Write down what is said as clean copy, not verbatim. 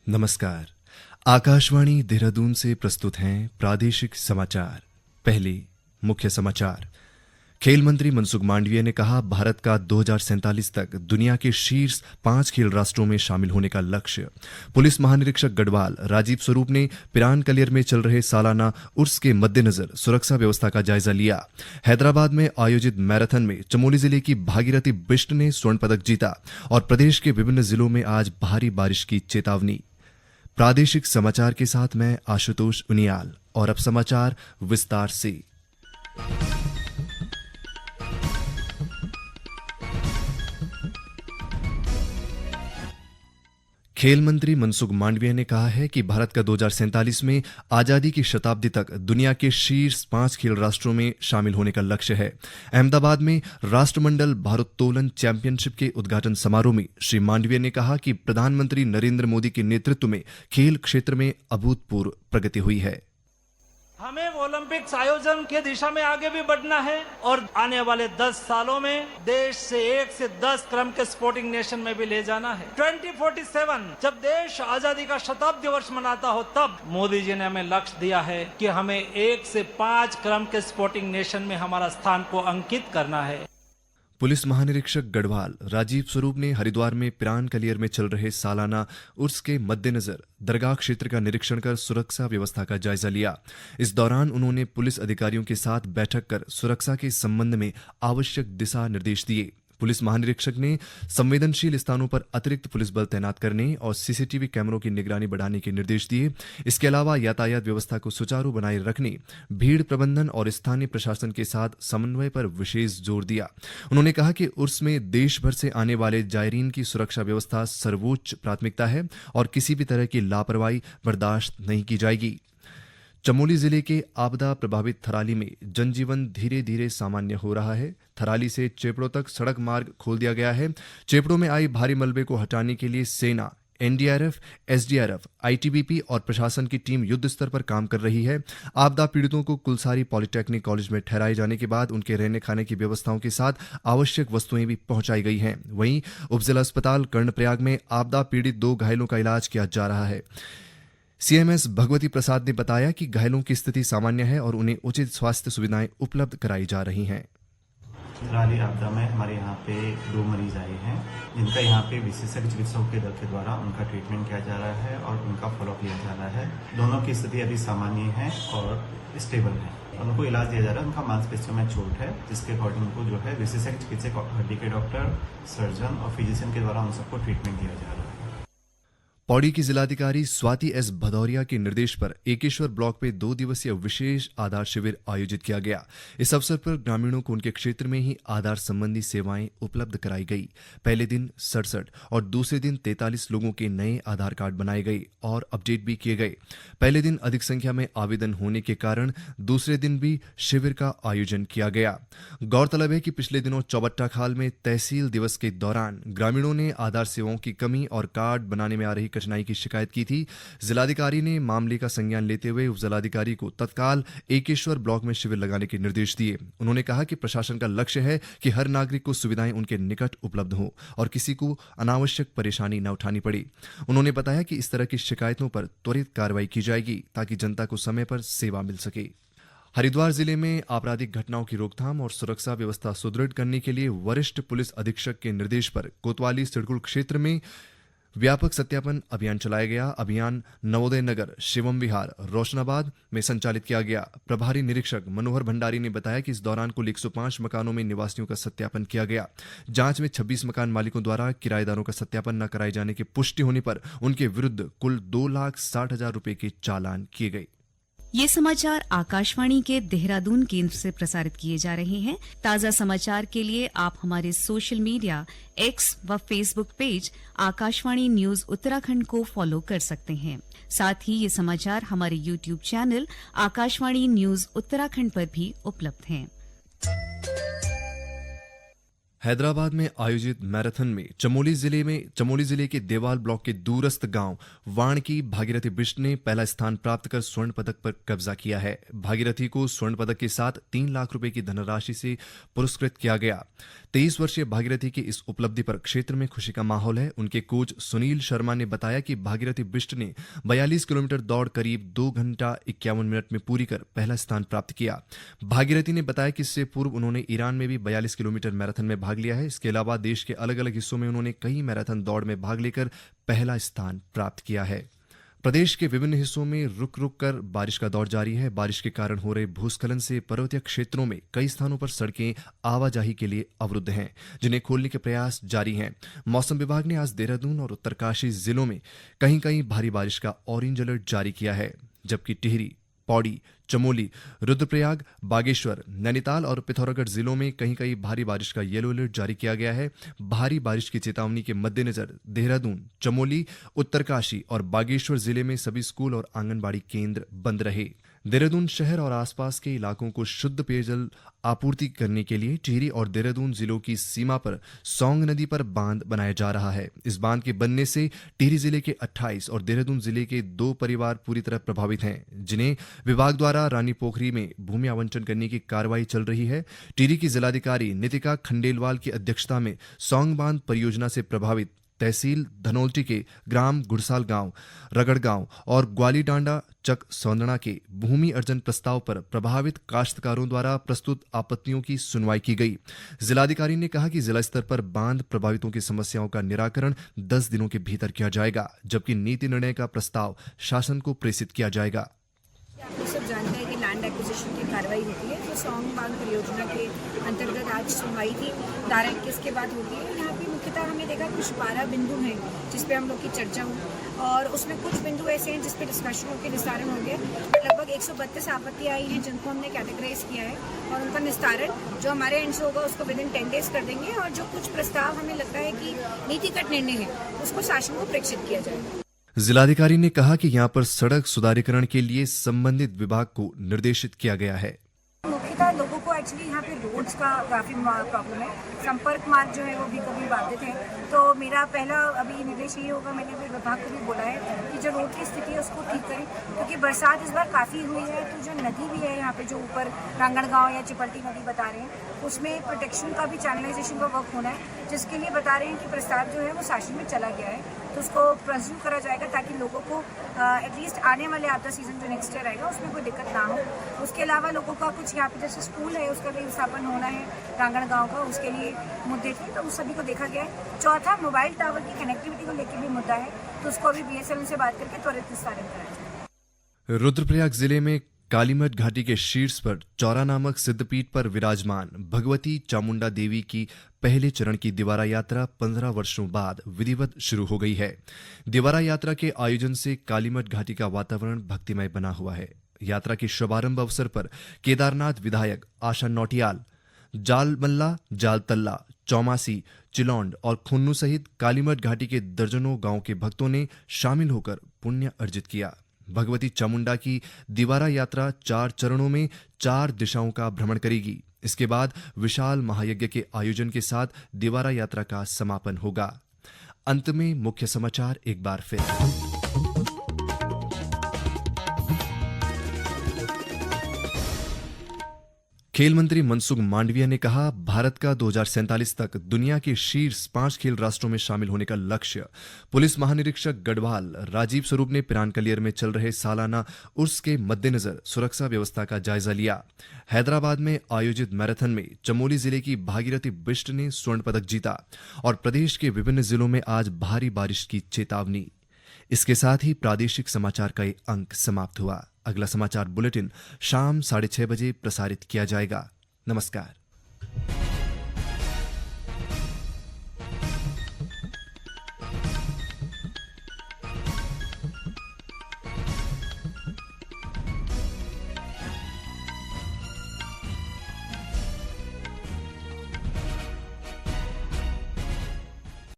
नमस्कार। आकाशवाणी देहरादून से प्रस्तुत हैं प्रादेशिक समाचार। पहले मुख्य समाचार। खेल मंत्री मनसुख मांडविया ने कहा, भारत का 2047 तक दुनिया के शीर्ष 5 खेल राष्ट्रों में शामिल होने का लक्ष्य। पुलिस महानिरीक्षक गढ़वाल राजीव स्वरूप ने पिरान कलियर में चल रहे सालाना उर्स के मद्देनजर सुरक्षा व्यवस्था का जायजा लिया। हैदराबाद में आयोजित मैराथन में चमोली जिले की भागीरथी बिष्ट ने स्वर्ण पदक जीता और प्रदेश के विभिन्न जिलों में आज भारी बारिश की चेतावनी। प्रादेशिक समाचार के साथ मैं आशुतोष उनियाल और अब समाचार विस्तार से। खेल मंत्री मनसुख मांडविया ने कहा है कि भारत का 2047 में आजादी की शताब्दी तक दुनिया के शीर्ष 5 खेल राष्ट्रों में शामिल होने का लक्ष्य है। अहमदाबाद में राष्ट्रमंडल भारोत्तोलन चैंपियनशिप के उद्घाटन समारोह में श्री मांडविया ने कहा कि प्रधानमंत्री नरेंद्र मोदी के नेतृत्व में खेल क्षेत्र में अभूतपूर्व प्रगति हुई है। हमें ओलंपिक्स आयोजन के दिशा में आगे भी बढ़ना है और आने वाले 10 सालों में देश से 1 से 10 क्रम के स्पोर्टिंग नेशन में भी ले जाना है। 2047 जब देश आजादी का शताब्दी वर्ष मनाता हो, तब मोदी जी ने हमें लक्ष्य दिया है कि हमें 1 से 5 क्रम के स्पोर्टिंग नेशन में हमारा स्थान को अंकित करना है। पुलिस महानिरीक्षक गढ़वाल राजीव स्वरूप ने हरिद्वार में पिरान कलियर में चल रहे सालाना उर्स के मद्देनजर दरगाह क्षेत्र का निरीक्षण कर सुरक्षा व्यवस्था का जायजा लिया। इस दौरान उन्होंने पुलिस अधिकारियों के साथ बैठक कर सुरक्षा के संबंध में आवश्यक दिशा निर्देश दिए। पुलिस महानिरीक्षक ने संवेदनशील स्थानों पर अतिरिक्त पुलिस बल तैनात करने और सीसीटीवी कैमरों की निगरानी बढ़ाने के निर्देश दिए। इसके अलावा यातायात व्यवस्था को सुचारू बनाए रखने, भीड़ प्रबंधन और स्थानीय प्रशासन के साथ समन्वय पर विशेष जोर दिया। उन्होंने कहा कि उर्स में देश भर से आने वाले जायरीन की सुरक्षा व्यवस्था सर्वोच्च प्राथमिकता है और किसी भी तरह की लापरवाही बर्दाश्त नहीं की जाएगी। चमोली जिले के आपदा प्रभावित थराली में जनजीवन धीरे धीरे सामान्य हो रहा है। थराली से चेपड़ों तक सड़क मार्ग खोल दिया गया है। चेपड़ों में आई भारी मलबे को हटाने के लिए सेना, एनडीआरएफ, एसडीआरएफ, आईटीबीपी और प्रशासन की टीम युद्ध स्तर पर काम कर रही है। आपदा पीड़ितों को कुलसारी पॉलिटेक्निक कॉलेज में ठहराए जाने के बाद उनके रहने खाने की व्यवस्थाओं के साथ आवश्यक वस्तुएं भी पहुंचाई गई हैं। वहीं उपजिला अस्पताल कर्णप्रयाग में आपदा पीड़ित 2 घायलों का इलाज किया जा रहा है। सीएमएस भगवती प्रसाद ने बताया कि घायलों की स्थिति सामान्य है और उन्हें उचित स्वास्थ्य सुविधाएं उपलब्ध कराई जा रही हैं। थराली आपदा में हमारे यहाँ पे 2 मरीज आए हैं, जिनका यहाँ पे विशेषज्ञ चिकित्सकों के दल के द्वारा उनका ट्रीटमेंट किया जा रहा है और उनका फॉलोअप लिया जा रहा है। दोनों की स्थिति अभी सामान्य है और स्टेबल है। उनको इलाज दिया जा रहा है। उनका मांसपेशियों में चोट है, जिसके अकॉर्डिंग उनको जो है विशेषज्ञ चिकित्सक, हड्डी के डॉक्टर, सर्जन और फिजिशियन के द्वारा उन सबको ट्रीटमेंट दिया जा रहा है। पौड़ी की जिलाधिकारी स्वाति एस भदौरिया के निर्देश पर एकेश्वर ब्लॉक में 2 दिवसीय विशेष आधार शिविर आयोजित किया गया। इस अवसर पर ग्रामीणों को उनके क्षेत्र में ही आधार संबंधी सेवाएं उपलब्ध कराई गई। पहले दिन 67 और दूसरे दिन 43 लोगों के नए आधार कार्ड बनाए गए और अपडेट भी किए गए। पहले दिन अधिक संख्या में आवेदन होने के कारण दूसरे दिन भी शिविर का आयोजन किया गया। गौरतलब है कि पिछले दिनों चौबट्टाखाल में तहसील दिवस के दौरान ग्रामीणों ने आधार सेवाओं की कमी और कार्ड बनाने में आ रही कठिनाई की शिकायत की थी। जिलाधिकारी ने मामले का संज्ञान लेते हुए उपजिलाधिकारी को तत्काल एकेश्वर ब्लॉक में शिविर लगाने के निर्देश दिए। उन्होंने कहा कि प्रशासन का लक्ष्य है कि हर नागरिक को सुविधाएं उनके निकट उपलब्ध हो और किसी को अनावश्यक परेशानी न उठानी पड़े। उन्होंने बताया कि इस तरह की शिकायतों पर त्वरित कार्रवाई की जाएगी ताकि जनता को समय पर सेवा मिल सके। हरिद्वार जिले में आपराधिक घटनाओं की रोकथाम और सुरक्षा व्यवस्था सुदृढ़ करने के लिए वरिष्ठ पुलिस अधीक्षक के निर्देश पर कोतवाली सिडकुल क्षेत्र में व्यापक सत्यापन अभियान चलाया गया। अभियान नवोदय नगर, शिवम विहार, रोशनाबाद में संचालित किया गया। प्रभारी निरीक्षक मनोहर भंडारी ने बताया कि इस दौरान कुल 105 मकानों में निवासियों का सत्यापन किया गया। जांच में 26 मकान मालिकों द्वारा किराएदारों का सत्यापन न कराए जाने की पुष्टि होने पर उनके विरुद्ध कुल 2,60,000 रुपए के चालान किए गए। ये समाचार आकाशवाणी के देहरादून केंद्र से प्रसारित किए जा रहे हैं। ताजा समाचार के लिए आप हमारे सोशल मीडिया एक्स व Facebook page Akashvani news Uttarakhand को फॉलो कर सकते हैं। साथ ही ये समाचार हमारे YouTube channel Akashvani news Uttarakhand पर भी उपलब्ध हैं। हैदराबाद में आयोजित मैराथन में चमोली जिले के देवाल ब्लॉक के दूरस्थ गांव वाण की भागीरथी बिष्ट ने पहला स्थान प्राप्त कर स्वर्ण पदक पर कब्जा किया है। भागीरथी को स्वर्ण पदक के साथ 3 लाख रुपए की धनराशि से पुरस्कृत किया गया। 23 वर्षीय भागीरथी की इस उपलब्धि पर क्षेत्र में खुशी का माहौल है। उनके कोच सुनील शर्मा ने बताया कि भागीरथी बिष्ट ने 42 किलोमीटर दौड़ करीब 2 घंटा 51 मिनट में पूरी कर पहला स्थान प्राप्त किया। भागीरथी ने बताया कि इससे पूर्व उन्होंने ईरान में भी 42 किलोमीटर मैराथन में भाग लिया है। इसके अलावा देश के अलग अलग हिस्सों में उन्होंने कई मैराथन दौड़ में भाग लेकर पहला स्थान प्राप्त किया है। प्रदेश के विभिन्न हिस्सों में रुक रुक कर बारिश का दौर जारी है। बारिश के कारण हो रहे भूस्खलन से पर्वतीय क्षेत्रों में कई स्थानों पर सड़कें आवाजाही के लिए अवरुद्ध हैं, जिन्हें खोलने के प्रयास जारी हैं। मौसम विभाग ने आज देहरादून और उत्तरकाशी जिलों में कहीं कहीं भारी बारिश का ऑरेंज अलर्ट जारी किया है, जबकि टिहरी, पौड़ी, चमोली, रुद्रप्रयाग, बागेश्वर, नैनीताल और पिथौरागढ़ जिलों में कहीं कहीं भारी बारिश का येलो अलर्ट जारी किया गया है। भारी बारिश की चेतावनी के मद्देनजर देहरादून, चमोली, उत्तरकाशी और बागेश्वर जिले में सभी स्कूल और आंगनबाड़ी केंद्र बंद रहे। देहरादून शहर और आसपास के इलाकों को शुद्ध पेयजल आपूर्ति करने के लिए टिहरी और देहरादून जिलों की सीमा पर सौंग नदी पर बांध बनाया जा रहा है। इस बांध के बनने से टिहरी जिले के 28 और देहरादून जिले के 2 परिवार पूरी तरह प्रभावित हैं, जिन्हें विभाग द्वारा रानी पोखरी में भूमि आवंटन करने की कार्रवाई चल रही है। टिहरी की जिलाधिकारी नितिका खंडेलवाल की अध्यक्षता में सौंग बांध परियोजना से प्रभावित तहसील धनौल्टी के ग्राम गुड़साल गांव, रगड़ गांव और ग्वालीडांडा चक सौंदड़ा के भूमि अर्जन प्रस्ताव पर प्रभावित काश्तकारों द्वारा प्रस्तुत आपत्तियों की सुनवाई की गई। जिलाधिकारी ने कहा कि जिला स्तर पर बांध प्रभावितों की समस्याओं का निराकरण 10 दिनों के भीतर किया जाएगा, जबकि नीति निर्णय का प्रस्ताव शासन को प्रेषित किया जाएगा। आप लोग सब जानते हैं कि लैंड एक्विजिशन की कार्रवाई होती है, तो सौंग बांध परियोजना के अंतर्गत आज सुनवाई थी, धारा 21 के बाद होती है। यहाँ पे मुख्यतः हमने देखा कुछ 12 बिंदु हैं जिस पे हम लोग की चर्चा हुई, और उसमें कुछ बिंदु ऐसे हैं जिस पे डिस्कशन होकर निस्तारण हो गया। लगभग 132 आपत्ति आई हैं जिनको हमने कैटेगराइज किया है, और उनका निस्तारण जो हमारे एंड से होगा उसको विदिन 10 डेज कर देंगे, और जो कुछ प्रस्ताव हमें लगता है कि नीतिगत निर्णय है उसको शासन को प्रेषित किया जाएगा। जिलाधिकारी ने कहा कि यहां पर सड़क सुधारीकरण के लिए संबंधित विभाग को निर्देशित किया गया है। मुख्यतः लोगों को एक्चुअली यहाँ पे रोड्स का काफ़ी प्रॉब्लम है, संपर्क मार्ग जो है वो भी कभी बाधित है। तो मेरा पहला अभी निर्देश ये होगा, मैंने भी विभाग को भी बोला है कि जो रोड की स्थिति है उसको ठीक करें, क्योंकि बरसात इस बार काफ़ी हुई है। तो जो नदी भी है यहाँ पे, जो ऊपर रांगणगांव या चिपल्टी नदी बता रहे हैं, उसमें प्रोटेक्शन का भी चैनलाइजेशन का वर्क होना है, जिसके लिए बता रहे हैं कि प्रस्ताव जो है वो शासन में चला गया है, तो उसको प्रज्यू करा जाएगा ताकि लोगों को एटलीस्ट आने वाले आपदा सीजन जो नेक्स्ट ईयर आएगा उसमें कोई दिक्कत ना हो। उसके अलावा लोगों का कुछ यहाँ पे जैसे स्कूल है उसका भी स्थापन होना है रांगणगांव का, उसके लिए मुद्दे थे, तो उस सभी को देखा गया है। चौथा, मोबाइल टावर की कनेक्टिविटी को लेकर भी मुद्दा है, तो उसको अभी BSNL से बात करके त्वरित निस्तारण कराया जाए। रुद्रप्रयाग जिले में कालीमठ घाटी के शीर्ष पर चौरा नामक सिद्धपीठ पर विराजमान भगवती चामुंडा देवी की पहले चरण की दिवारा यात्रा 15 वर्षों बाद विधिवत शुरू हो गई है। दिवारा यात्रा के आयोजन से कालीमठ घाटी का वातावरण भक्तिमय बना हुआ है। यात्रा के शुभारंभ अवसर पर केदारनाथ विधायक आशा नौटियाल, जालमल्ला, जालतल्ला, चौमासी, चिलौंड और खुन्नू सहित कालीमठ घाटी के दर्जनों गांव के भक्तों ने शामिल होकर पुण्य अर्जित किया। भगवती चामुंडा की दिवारा यात्रा 4 चरणों में 4 दिशाओं का भ्रमण करेगी। इसके बाद विशाल महायज्ञ के आयोजन के साथ दिवारा यात्रा का समापन होगा। अंत में मुख्य समाचार एक बार फिर। खेल मंत्री मनसुख मांडविया ने कहा, भारत का 2047 तक दुनिया के शीर्ष 5 खेल राष्ट्रों में शामिल होने का लक्ष्य। पुलिस महानिरीक्षक गढ़वाल राजीव स्वरूप ने पिरानकलियर में चल रहे सालाना उर्स के मद्देनजर सुरक्षा व्यवस्था का जायजा लिया। हैदराबाद में आयोजित मैराथन में चमोली जिले की भागीरथी बिष्ट ने स्वर्ण पदक जीता और प्रदेश के विभिन्न जिलों में आज भारी बारिश की चेतावनी। इसके साथ ही प्रादेशिक समाचार का ये अंक समाप्त हुआ। अगला समाचार बुलेटिन शाम 6:30 बजे प्रसारित किया जाएगा। नमस्कार।